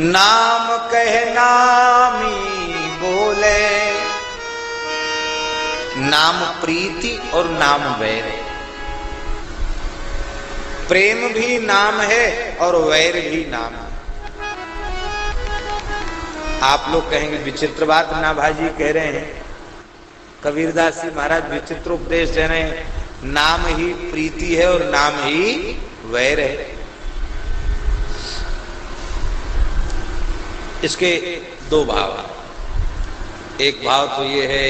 नाम कह नामी बोले। नाम प्रीति और नाम वैर। प्रेम भी नाम है और वैर भी नाम है। आप लोग कहेंगे विचित्र बात ना भाजी कह रहे हैं। कबीरदास जी महाराज विचित्र उपदेश दे रहे हैं। नाम ही प्रीति है और नाम ही वैर है। इसके दो भाव। एक भाव तो ये है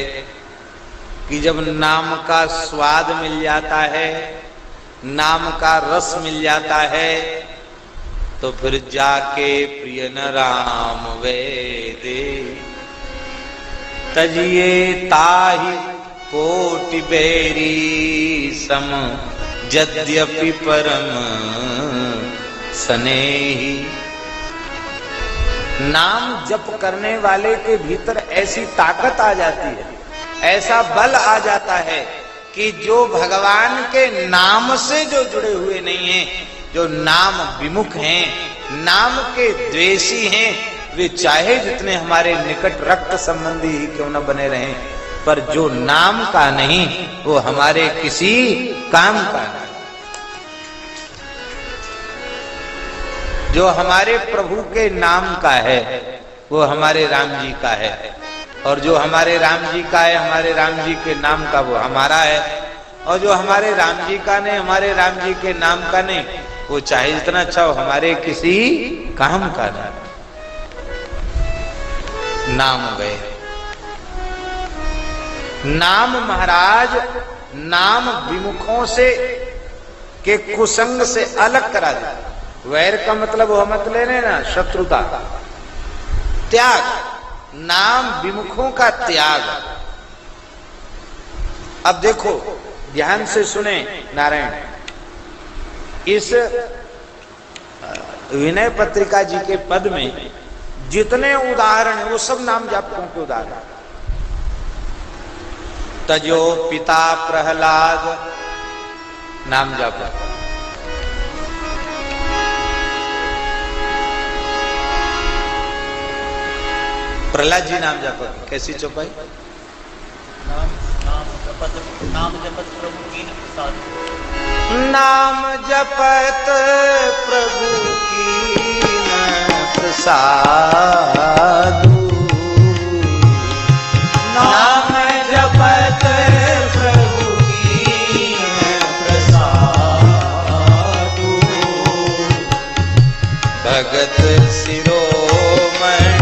कि जब नाम का स्वाद मिल जाता है, नाम का रस मिल जाता है, तो फिर जाके प्रिय न राम वेदे तजिए ताहि कोटि बेरी सम यद्यपि परम स्नेही। नाम जप करने वाले के भीतर ऐसी ताकत आ जाती है, ऐसा बल आ जाता है कि जो भगवान के नाम से जो जुड़े हुए नहीं हैं, जो नाम विमुख हैं, नाम के द्वेषी हैं, वे चाहे जितने हमारे निकट रक्त संबंधी ही क्यों न बने रहें, पर जो नाम का नहीं वो हमारे किसी काम का नहीं। जो हमारे प्रभु के नाम का है वो हमारे राम जी का है, और जो हमारे राम जी का है, हमारे राम जी के नाम का, वो हमारा है। और जो हमारे राम जी का नहीं, हमारे राम जी के नाम का नहीं, वो चाहे जितना अच्छा हो, हमारे किसी काम का नहीं। नाम गए। नाम महाराज नाम विमुखों से के कुसंग से अलग करा दे। वैर का मतलब वो मत लेने ना, शत्रुता, त्याग, नाम विमुखों का त्याग। अब देखो ध्यान से सुने नारायण, इस विनय पत्रिका जी के पद में जितने उदाहरण है वो सब नाम जापकों के उदाहरण। तजो पिता प्रहलाद नाम जापक, प्रहलाद जी नाम जपत। कैसी चौपाई? नाम जपत प्रभु कीन प्रसाद। नाम जपत प्रभु कीन प्रसाद। नाम जपत प्रभु कीन प्रसाद। भगत शिरोमणि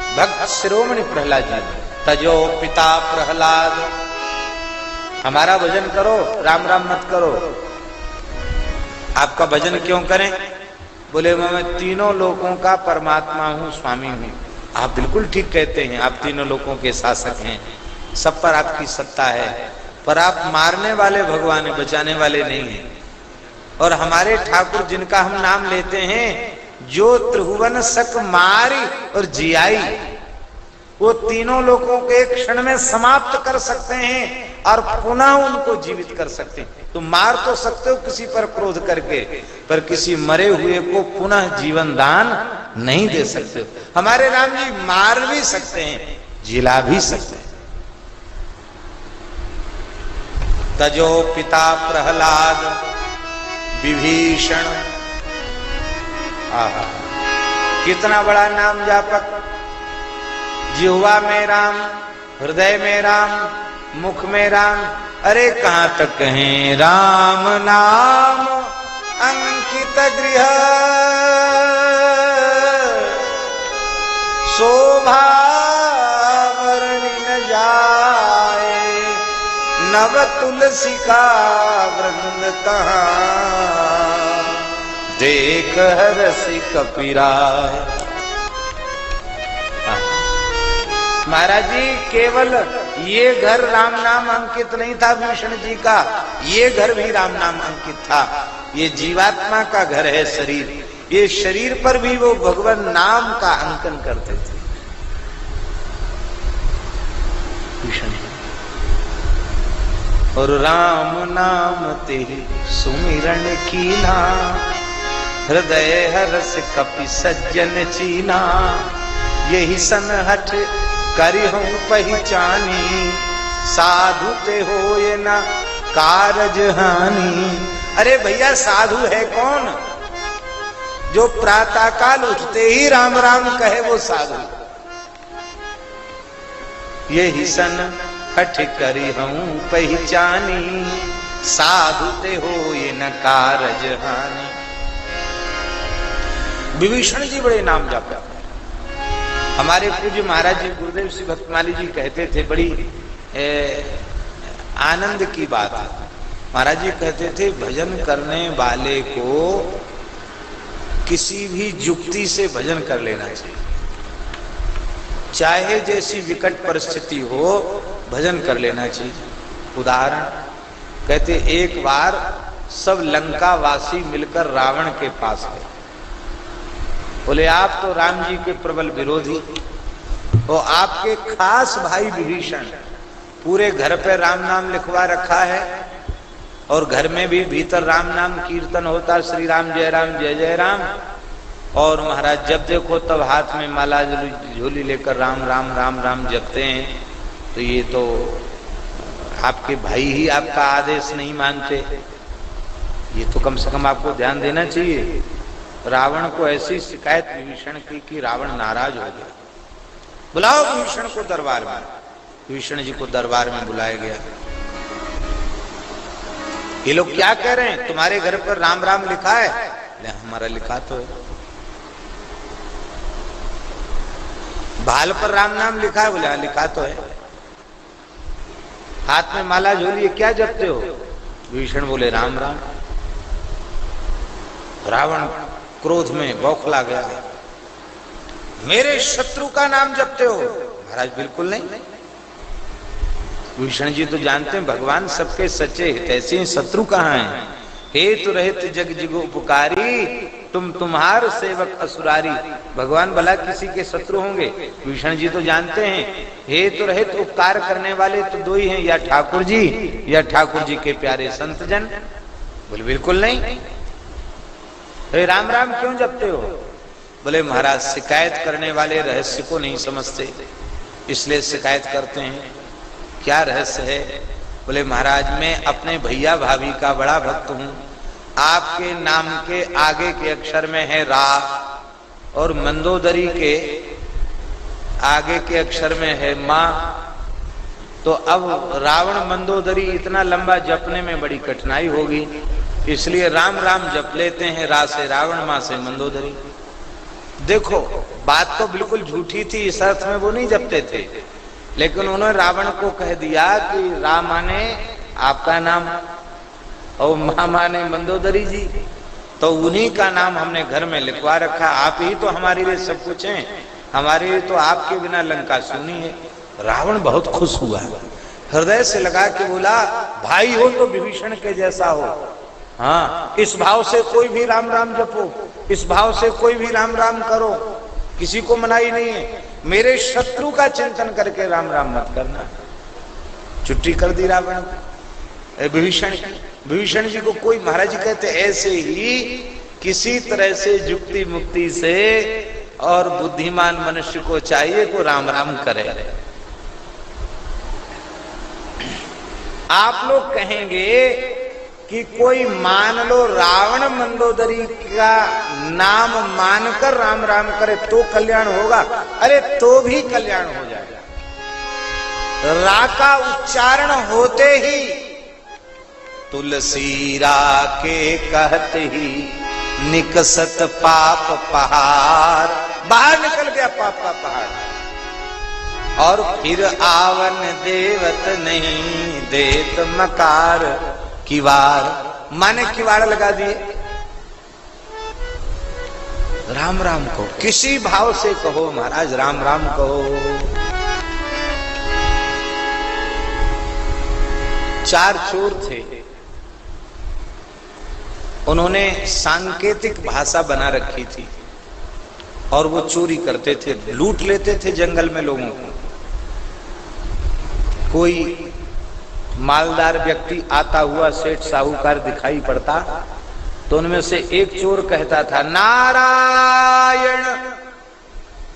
भगत शिरोमणि प्रहलाद जी। तजो पिता प्रहलाद। हमारा भजन करो, राम राम मत करो। आपका भजन क्यों करें? बोले मैं तीनों लोकों का परमात्मा हूँ, स्वामी हूँ। आप बिल्कुल ठीक कहते हैं, आप तीनों लोकों के शासक हैं, सब पर आपकी सत्ता है, पर आप मारने वाले भगवान हैं, बचाने वाले नहीं हैं। और हमारे ठाकुर जिनका हम नाम लेते हैं, जो त्रिभुवन सक मारी और जियाई, वो तीनों लोगों को एक क्षण में समाप्त कर सकते हैं और पुनः उनको जीवित कर सकते हैं। तो मार तो सकते हो किसी पर क्रोध करके, पर किसी मरे हुए को पुनः जीवन दान नहीं दे सकते। हमारे राम जी मार भी सकते हैं, जिला भी सकते हैं। तजो पिता प्रहलाद विभीषण। आहा, कितना बड़ा नाम जापक। जिह्वा में राम, हृदय में राम, मुख में राम। अरे कहां तक कहें राम नाम अंकित गृह, शोभा वर्णि न जाए, नव तुलसी का वृंद तहां, देख हरसि कपिराय। महाराज जी केवल ये घर राम नाम अंकित नहीं था भीषण जी का, ये घर भी राम नाम अंकित था। ये जीवात्मा का घर है शरीर, ये शरीर पर भी वो भगवान नाम का अंकन करते थे। और राम नाम तेरी सुमिरन कीना, हृदय हरस कपि सज्जन चीना, यही सनहठ करी हूं पहचानी, साधु ते हो ये न कारज हानि। अरे भैया साधु है कौन? जो प्रातः काल उठते ही राम राम कहे वो साधु। यही सन हठ करी हूं पहचानी, साधु ते हो ये न कारज हानि। विभीषण जी बड़े नाम जापते। हमारे पूज्य महाराज जी गुरुदेव श्री भक्तमाली जी कहते थे, बड़ी आनंद की बात। महाराज जी कहते थे भजन करने वाले को किसी भी युक्ति से भजन कर लेना चाहिए, चाहे जैसी विकट परिस्थिति हो भजन कर लेना चाहिए। उदाहरण कहते, एक बार सब लंका वासी मिलकर रावण के पास गए। बोले आप तो राम जी के प्रबल विरोधी हो, आपके खास भाई विभीषण पूरे घर पे राम नाम लिखवा रखा है, और घर में भी भीतर राम नाम कीर्तन होता, श्री राम जय जय राम। और महाराज जब देखो तब हाथ में माला झोली लेकर राम राम राम राम जपते हैं। तो ये तो आपके भाई ही आपका आदेश नहीं मानते, ये तो कम से कम आपको ध्यान देना चाहिए। रावण को ऐसी शिकायत विभीषण की कि रावण नाराज हो गया। बुलाओ विभीषण को दरबार में। विभीषण जी को दरबार में बुलाया गया। ये लोग क्या कह रहे हैं? तुम्हारे घर पर राम राम लिखा है? हमारा लिखा तो है। भाल पर राम नाम लिखा है? बोले लिखा तो है। हाथ में माला झोली, क्या जपते हो? विभीषण बोले राम राम। रावण क्रोध में बौखला गया, मेरे शत्रु का नाम जपते हो? महाराज बिल्कुल नहीं। विभीषण जी तो जानते हैं भगवान सबके सच्चे हितैषी हैं, शत्रु कहाँ हैं? हेतु रहित जग जिगो उपकारी, तुम तुम्हार सेवक असुरारी। भगवान भला किसी के शत्रु होंगे? विभीषण जी तो जानते हैं हेतु रहित उपकार करने वाले तो दो ही हैं, या ठाकुर जी या ठाकुर जी के प्यारे संत जन। बोले बिल्कुल नहीं। राम राम क्यों जपते हो? बोले महाराज शिकायत करने वाले रहस्य को नहीं समझते, इसलिए शिकायत करते हैं। क्या रहस्य है? बोले महाराज मैं अपने भैया भाभी का बड़ा भक्त हूं। आपके नाम के आगे के अक्षर में है रा, और मंदोदरी के आगे के अक्षर में है मां। तो अब रावण मंदोदरी इतना लंबा जपने में बड़ी कठिनाई होगी, इसलिए राम राम जप लेते हैं, रा से रावण, मां से मंदोदरी। देखो बात तो बिल्कुल झूठी थी, इस अर्थ में वो नहीं जपते थे, लेकिन उन्होंने रावण को कह दिया कि राम माने आपका नाम और मां माने मंदोदरी जी, तो उन्हीं का नाम हमने घर में लिखवा रखा। आप ही तो हमारे लिए सब कुछ हैं, हमारे लिए तो आपके बिना लंका सूनी है। रावण बहुत खुश हुआ, हृदय से लगा के बोला भाई हो तो विभीषण के जैसा हो। हाँ, इस भाव से कोई भी राम राम जपो, इस भाव से कोई भी राम राम करो, किसी को मनाही नहीं है। मेरे शत्रु का चिंतन करके राम राम मत करना। छुट्टी कर दी रावण विभीषण की। विभीषण जी को कोई, महाराज जी कहते ऐसे ही किसी तरह से युक्ति मुक्ति से और बुद्धिमान मनुष्य को चाहिए को राम राम करे। आप लोग कहेंगे कि कोई मान लो रावण मंदोदरी का नाम मानकर राम राम करे तो कल्याण होगा। अरे तो भी कल्याण हो जाएगा। रा का उच्चारण होते ही तुलसी रा के कहते ही निकसत पाप पहाड़, बाहर निकल गया पाप का पहाड़। और फिर आवन देवत नहीं देत मकार किवाड़, माने किवाड़ लगा दिए। राम राम कहो, किसी भाव से कहो महाराज, राम राम कहो। 4 चोर थे उन्होंने सांकेतिक भाषा बना रखी थी और वो चोरी करते थे, लूट लेते थे जंगल में लोगों को। कोई मालदार व्यक्ति आता हुआ सेठ साहूकार दिखाई पड़ता तो उनमें से एक चोर कहता था नारायण,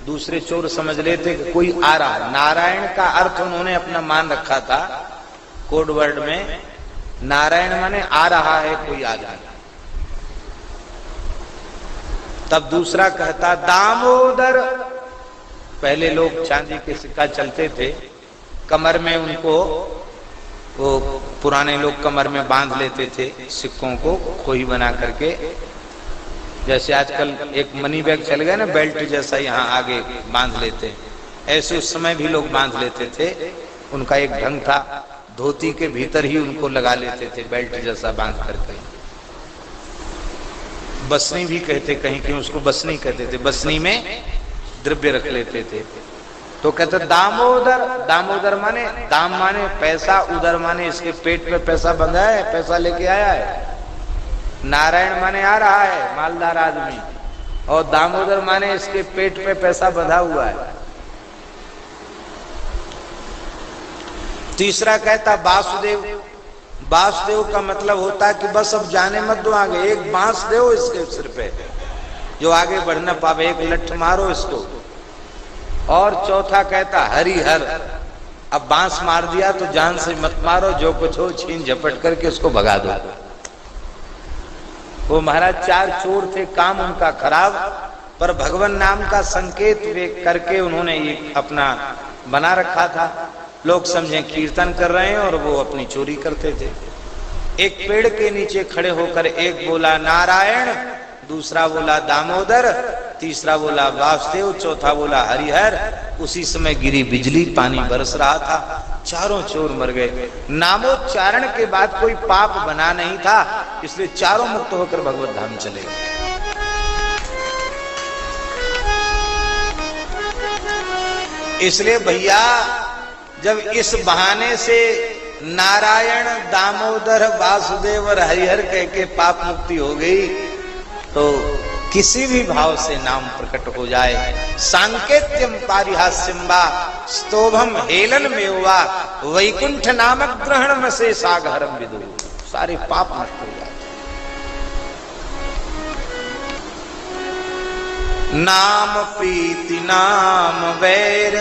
दूसरे चोर समझ लेते कि कोई आ रहा है। नारायण का अर्थ उन्होंने अपना मान रखा था कोड वर्ड में, नारायण माने आ रहा है, कोई आ जाए। तब दूसरा कहता दामोदर। पहले लोग चांदी के सिक्का चलते थे, कमर में उनको वो पुराने लोग कमर में बांध लेते थे सिक्कों को खोई बना करके, जैसे आजकल एक मनी बैग चल गया ना बेल्ट जैसा, यहाँ आगे बांध लेते, ऐसे उस समय भी लोग बांध लेते थे। उनका एक ढंग था, धोती के भीतर ही उनको लगा लेते थे बेल्ट जैसा बांध करके। बसनी भी कहते, कहीं कहीं उसको बसनी कहते थे, बसनी में द्रव्य रख लेते थे। तो कहते दामोदर, दामोदर माने दाम माने पैसा, उदर माने इसके पेट पे पैसा बंधा है, पैसा लेके आया है। नारायण माने आ रहा है, मालदार आदमी, और दामोदर माने इसके पेट पे पैसा बंधा हुआ है। तीसरा कहता वासुदेव। वासुदेव का मतलब होता है कि बस अब जाने मत दो आगे, एक बांस दो इसके सिर पे जो आगे बढ़ न पावे, एक लठ मारो इसको। और चौथा कहता हरिहर, अब बांस मार दिया तो जान से मत मारो, जो कुछ हो छीन झपट करके उसको भगा दो। वो महाराज चार चोर थे, काम उनका खराब, पर भगवान नाम का संकेत करके उन्होंने ये अपना बना रखा था। लोग समझे कीर्तन कर रहे हैं और वो अपनी चोरी करते थे। एक पेड़ के नीचे खड़े होकर एक बोला नारायण, दूसरा बोला दामोदर, तीसरा बोला वासुदेव, चौथा बोला हरिहर। उसी समय गिरी बिजली, पानी बरस रहा था, चारों चोर मर गए। नामोच्चारण के बाद कोई पाप बना नहीं था, इसलिए चारों मुक्त होकर भगवत धाम चले गए। इसलिए भैया जब इस बहाने से नारायण, दामोदर, वासुदेव और हरिहर कह के पाप मुक्ति हो गई, तो किसी भी भाव से नाम प्रकट हो जाए, सांकेत्यम पारिहास्यम वा स्तोभम हेलन में हुआ वैकुंठ नामक ग्रहण में से सागरम विदु, सारे पाप नष्ट हो जाते। नाम प्रीति नाम वैर,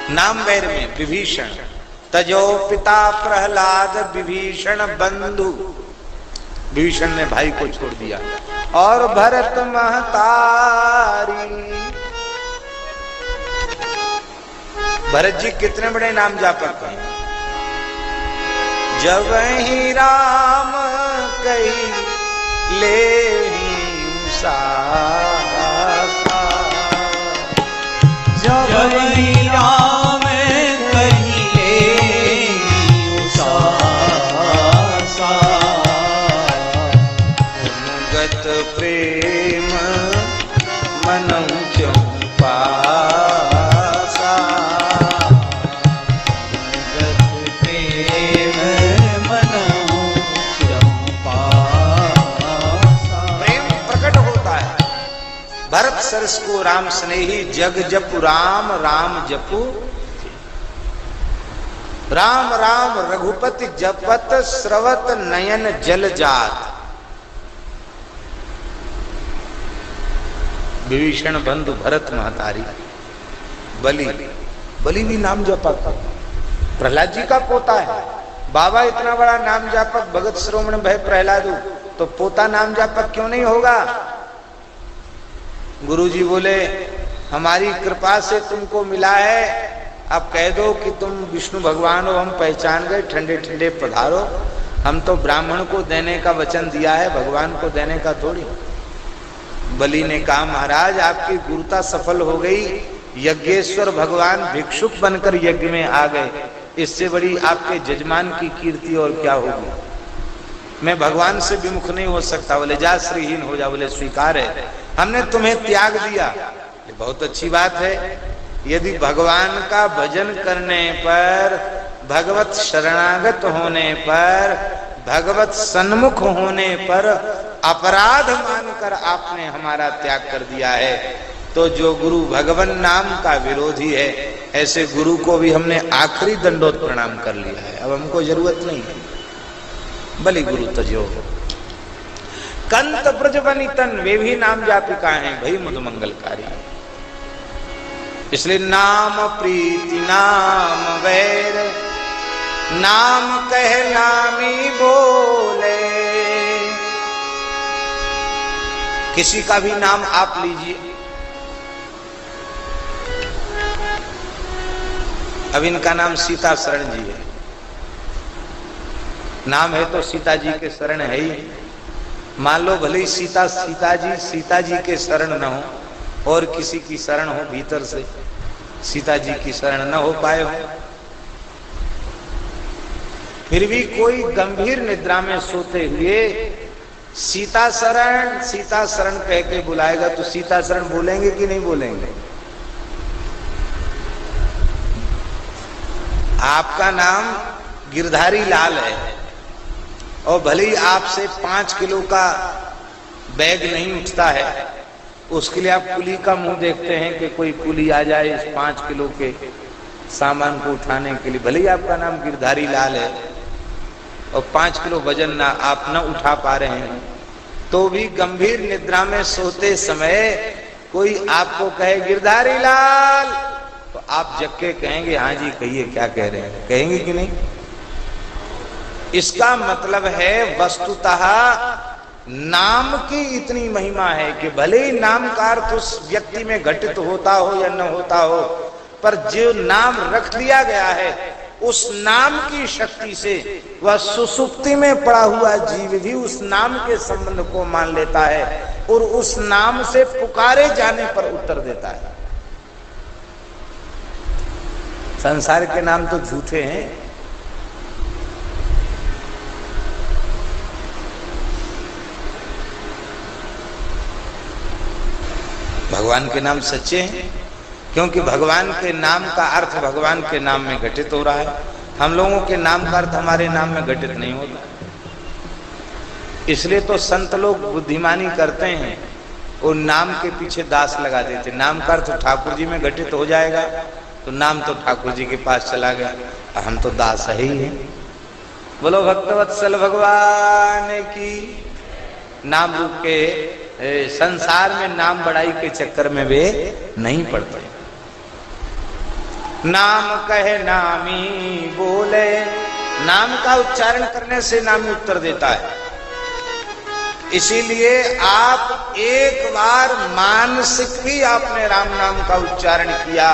नाम वैर में विभीषण, तजो पिता प्रहलाद विभीषण बंधु, विभीषण ने भाई को छोड़ दिया। और भरत महतारी, भरत जी कितने बड़े नाम जापक हैं। जब ही राम कही ले जब ही राम प्रेम मनऊ क्यों पासा, प्रेम मनऊ क्यों पासा। प्रेम प्रकट होता है। भरत सरस को राम स्नेही, जग जपु राम राम जपु, राम राम रघुपति जपत स्रवत नयन जल जात। विभीषण बंधु भरत महतारी, बलि, बलि भी नाम जापक, प्रहलाद जी का पोता है। बाबा इतना बड़ा नाम जापक, भगत श्रोमण भय प्रहलादु, तो पोता नाम जापक क्यों नहीं होगा। गुरुजी बोले हमारी कृपा से तुमको मिला है, अब कह दो कि तुम विष्णु भगवान हो, हम पहचान गए, ठंडे ठंडे पधारो। हम तो ब्राह्मण को देने का वचन दिया है, भगवान को देने का थोड़ी। बलि ने कहा महाराज आपकी गुरुता सफल हो गई, यज्ञेश्वर भगवान भिक्षुक बनकर यज्ञ में आ गए, इससे बड़ी आपके जजमान की कीर्ति और क्या होगी। मैं भगवान से विमुख नहीं हो सकता। बोले जा श्रीहीन हो जा। बोले स्वीकार है, हमने तुम्हें त्याग दिया। बहुत अच्छी बात है। यदि भगवान का भजन करने पर, भगवत शरणागत होने पर भगवत सन्मुख होने पर अपराध मानकर आपने हमारा त्याग कर दिया है। तो जो गुरु भगवान नाम का विरोधी है, ऐसे गुरु को भी हमने आखिरी दंडोत प्रणाम कर लिया है। अब हमको जरूरत नहीं है। बलि गुरु तजो कंत ब्रज बनितन, वे भी नाम जापिका हैं भाई मुद मंगलकारी। इसलिए नाम प्रीति नाम वैर, नाम कह नामी बोले। किसी का भी नाम आप लीजिए। अब इनका नाम सीता शरण जी है। नाम है तो सीता जी के शरण है ही। मान लो भले ही सीता जी के शरण न हो और किसी की शरण हो, भीतर से सीता जी की शरण न हो पाए हो, फिर भी कोई गंभीर निद्रा में सोते हुए सीता शरण कह के बुलाएगा तो सीता शरण बोलेंगे कि नहीं बोलेंगे? आपका नाम गिरधारी लाल है और भले ही आपसे 5 किलो का बैग नहीं उठता है, उसके लिए आप कुली का मुंह देखते हैं कि कोई कुली आ जाए इस 5 किलो के सामान को उठाने के लिए। भले ही आपका नाम गिरधारी लाल है और 5 किलो वजन ना आप न उठा पा रहे हैं, तो भी गंभीर निद्रा में सोते समय कोई आपको कहे गिरधारी लाल, तो आप जग के कहेंगे हाँ जी कहिए क्या कह रहे हैं, कहेंगे कि नहीं? इसका मतलब है वस्तुतः नाम की इतनी महिमा है कि भले ही नाम का अर्थ उस व्यक्ति में घटित होता हो या न होता हो, पर जो नाम रख लिया गया है उस नाम की शक्ति से वह सुसुप्ति में पड़ा हुआ जीव भी उस नाम के संबंध को मान लेता है और उस नाम से पुकारे जाने पर उत्तर देता है। संसार के नाम तो झूठे हैं। भगवान के नाम सच्चे हैं, क्योंकि भगवान के नाम का अर्थ भगवान के नाम में घटित हो रहा है। हम लोगों के नाम का अर्थ हमारे नाम में घटित नहीं होता। इसलिए तो संत लोग बुद्धिमानी करते हैं और नाम के पीछे दास लगा देते। नाम का अर्थ ठाकुर जी में घटित हो जाएगा तो नाम तो ठाकुर जी के पास चला गया, हम तो दास ही हैं। बोलो भक्तवत्सल भगवान की। नाम रूप के संसार में नाम बढ़ाई के चक्कर में वे नहीं पड़ते। नाम कहे नामी बोले, नाम का उच्चारण करने से नामी उत्तर देता है। इसीलिए आप एक बार मानसिक भी आपने राम नाम का उच्चारण किया,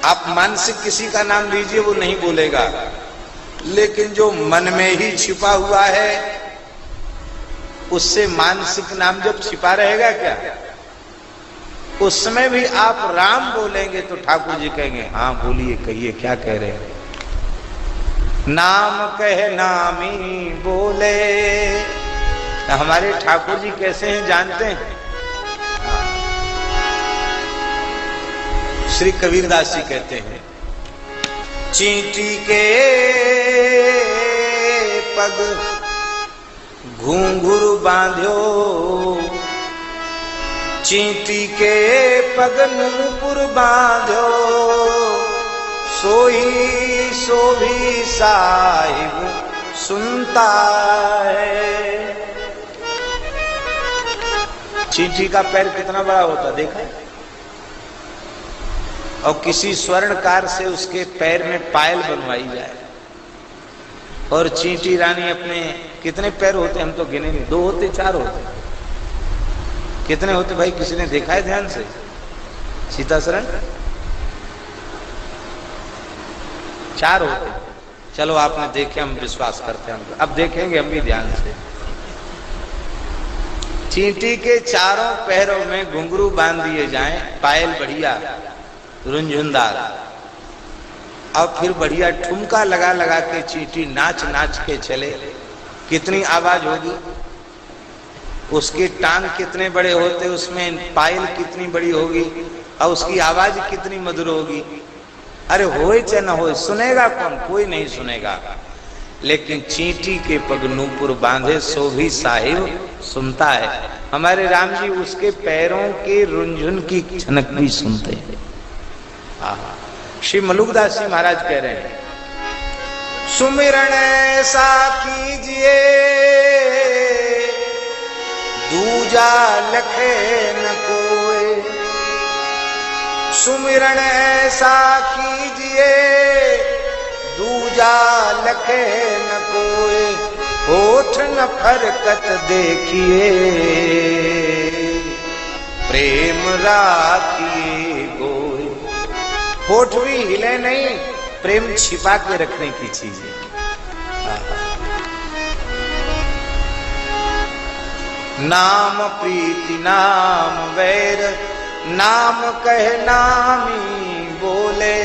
आप मानसिक किसी का नाम लीजिए वो नहीं बोलेगा, लेकिन जो मन में ही छिपा हुआ है उससे मानसिक नाम जब छिपा रहेगा क्या, उस समय भी आप राम बोलेंगे तो ठाकुर जी कहेंगे हाँ बोलिए कहिए क्या कह रहे हैं। नाम कहे नामी बोले। हमारे ठाकुर जी कैसे हैं जानते हैं? श्री कबीरदास जी कहते हैं, चींटी के पग घुंघरू बांध्यो, चींटी के पग नूपुर बांध्यो, सोई सो भी साहिब सुनता है। चींटी का पैर कितना बड़ा होता देखा? और किसी स्वर्णकार से उसके पैर में पायल बनवाई जाए और चींटी रानी अपने कितने पैर होते हम तो गिने नहीं, 2 होते 4 होते, कितने होते भाई किसी ने देखा है ध्यान से? सीता शरण 4 होते। चलो आपने देखे, हम विश्वास करते हैं, अब देखेंगे हम भी ध्यान से। चींटी के चारों पैरों में घुंघरू बांध दिए जाएं, पायल बढ़िया रुंझुनदार, अब फिर बढ़िया ठुमका लगा लगा के चींटी नाच नाच के चले, कितनी आवाज होगी? उसके टांग कितने बड़े होते, उसमें पायल कितनी बड़ी होगी और उसकी आवाज कितनी मधुर होगी। अरे होए चाहे न होए, सुनेगा कौन? कोई नहीं सुनेगा। लेकिन चींटी के पग नूपुर बांधे सो भी साहिब सुनता है। हमारे राम जी उसके पैरों के रुंझुन की छनक भी सुनते हैं। श्री मलुकदास जी महाराज कह रहे हैं, सुमिरन ऐसा कीजिए दूजा लखे न कोई, सुमिरन ऐसा कीजिए दूजा लखे न कोई, होठ न फरकत देखिए प्रेम राखिए गोई। होठ भी हिले नहीं, प्रेम छिपा के रखने की चीज है। नाम प्रीति नाम वैर, नाम कह नामी बोले,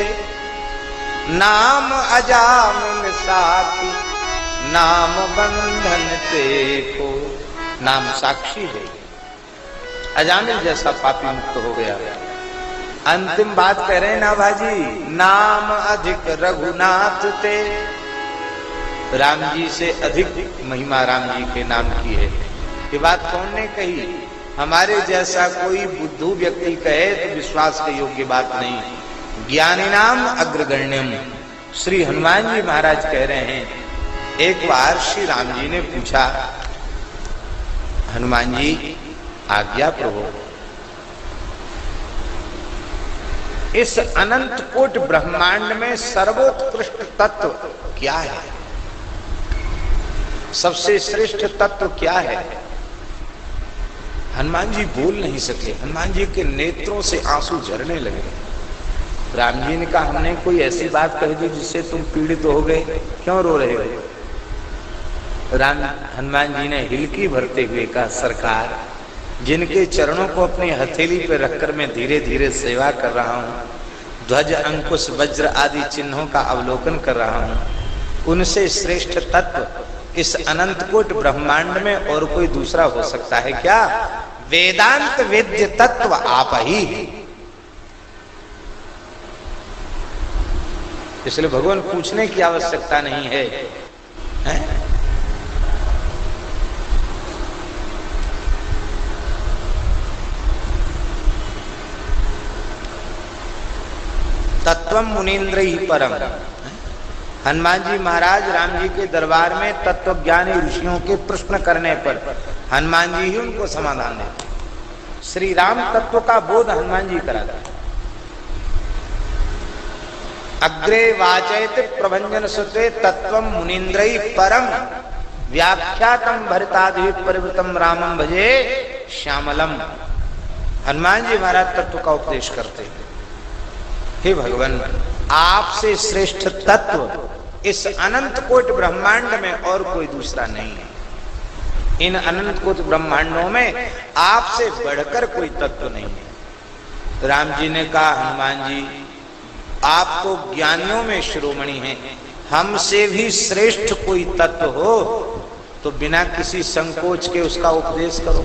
नाम अजामिन साखी, नाम बंधन ते को। नाम साक्षी है, अजामिन जैसा पापी मुक्त हो गया। अंतिम बात कह रहे हैं ना भाजी, नाम अधिक रघुनाथ ते। राम जी से अधिक महिमा राम जी के नाम की है। ये बात कौन ने कही? हमारे जैसा कोई बुद्धू व्यक्ति कहे तो विश्वास के योग्य बात नहीं। ज्ञानी नाम अग्रगण्यम। श्री हनुमान जी महाराज कह रहे हैं, एक बार श्री राम जी ने पूछा, हनुमान जी आज्ञा प्रभु, इस अनंत कोट ब्रह्मांड में सर्वोत्कृष्ट तत्व क्या है? सबसे श्रेष्ठ तत्व क्या है? हनुमान जी बोल नहीं सके। हनुमान जी के नेत्रों से आंसू झरने लगे। राम जी ने कहा, हमने कोई ऐसी बात कह दी जिससे तुम पीड़ित हो गए, क्यों रो रहे हो? हनुमान जी ने हिलकी भरते हुए कहा, सरकार, जिनके चरणों को अपनी हथेली पर रखकर मैं धीरे धीरे सेवा कर रहा हूँ, ध्वज अंकुश वज्र आदि चिन्हों का अवलोकन कर रहा हूँ, उनसे श्रेष्ठ तत्व इस अनंत कोट ब्रह्मांड में और कोई दूसरा हो सकता है क्या? वेदांत वेद्य तत्व आप ही। इसलिए भगवान पूछने की आवश्यकता नहीं है, है? तत्वम मुनीन्द्र ही परम। हनुमान जी महाराज राम जी के दरबार में तत्वज्ञानी ऋषियों के प्रश्न करने पर हनुमान जी ही उनको समाधान देते। श्री राम तत्व का बोध हनुमान जी कराते। अग्रे वाचयति प्रभंजन सुते तत्वम मुनीन्द्रई परम, व्याख्यातम भरतादि परिवृतम रामम भजे श्यामलम। हनुमान जी महाराज तत्व का उपदेश करते हैं। हे भगवान, आपसे श्रेष्ठ तत्व इस अनंत कोट ब्रह्मांड में और कोई दूसरा नहीं है। इन अनंत कोट ब्रह्मांडों में आपसे बढ़कर कोई तत्व नहीं है। राम जी ने कहा, हनुमान जी, आप तो ज्ञानियों में शिरोमणि हैं, हमसे भी श्रेष्ठ कोई तत्व हो तो बिना किसी संकोच के उसका उपदेश करो।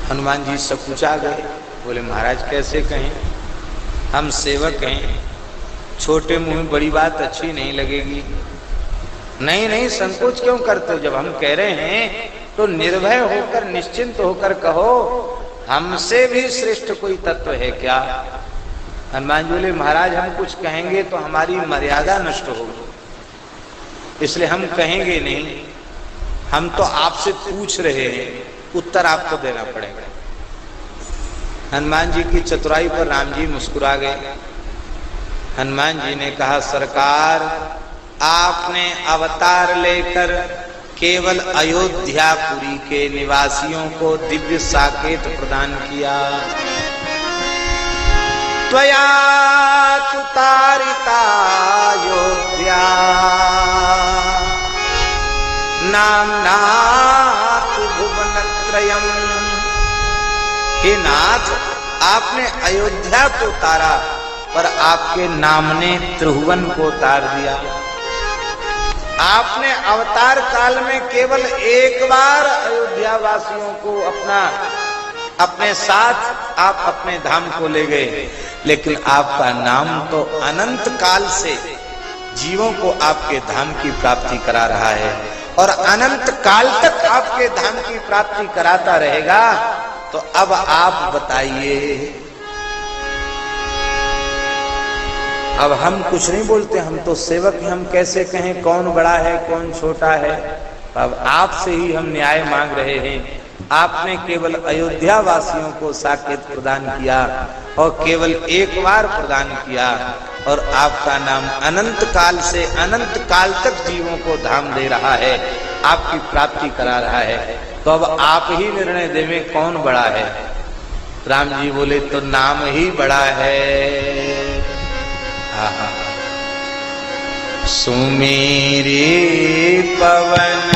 हनुमान जी सकुचा गए, बोले महाराज कैसे कहें, हम सेवक हैं, छोटे मुंह में बड़ी बात अच्छी नहीं लगेगी। नहीं नहीं, संकोच क्यों करते हो? जब हम कह रहे हैं तो निर्भय होकर निश्चिंत होकर कहो, हमसे भी श्रेष्ठ कोई तत्व है क्या? हनुमान जी बोले, महाराज हम कुछ कहेंगे तो हमारी मर्यादा नष्ट होगी, इसलिए हम कहेंगे नहीं। हम तो आपसे पूछ रहे हैं, उत्तर आपको देना पड़ेगा। हनुमान जी की चतुराई पर राम जी मुस्कुरा गए। हनुमान जी ने कहा, सरकार, आपने अवतार लेकर केवल अयोध्यापुरी के निवासियों को दिव्य साकेत प्रदान किया। त्वया तुतारिता अयोध्या नाम्ना भुवनत्रयम्। हे नाथ, आपने अयोध्या को तारा पर आपके नाम ने त्रिभुवन को तार दिया। आपने अवतार काल में केवल एक बार अयोध्या वासियों को अपना अपने साथ आप अपने धाम को ले गए, लेकिन आपका नाम तो अनंत काल से जीवों को आपके धाम की प्राप्ति करा रहा है और अनंत काल तक आपके धाम की प्राप्ति कराता रहेगा। तो अब आप बताइए, अब हम कुछ नहीं बोलते, हम तो सेवक हैं, हम कैसे कहें कौन बड़ा है कौन छोटा है। अब आपसे ही हम न्याय मांग रहे हैं। आपने केवल अयोध्या वासियों को साकेत प्रदान किया और केवल एक बार प्रदान किया, और आपका नाम अनंत काल से अनंत काल तक जीवों को धाम दे रहा है, आपकी प्राप्ति करा रहा है। तो अब आप ही निर्णय देवें कौन बड़ा है। राम जी बोले तो नाम ही बड़ा है। सुमेरे पवन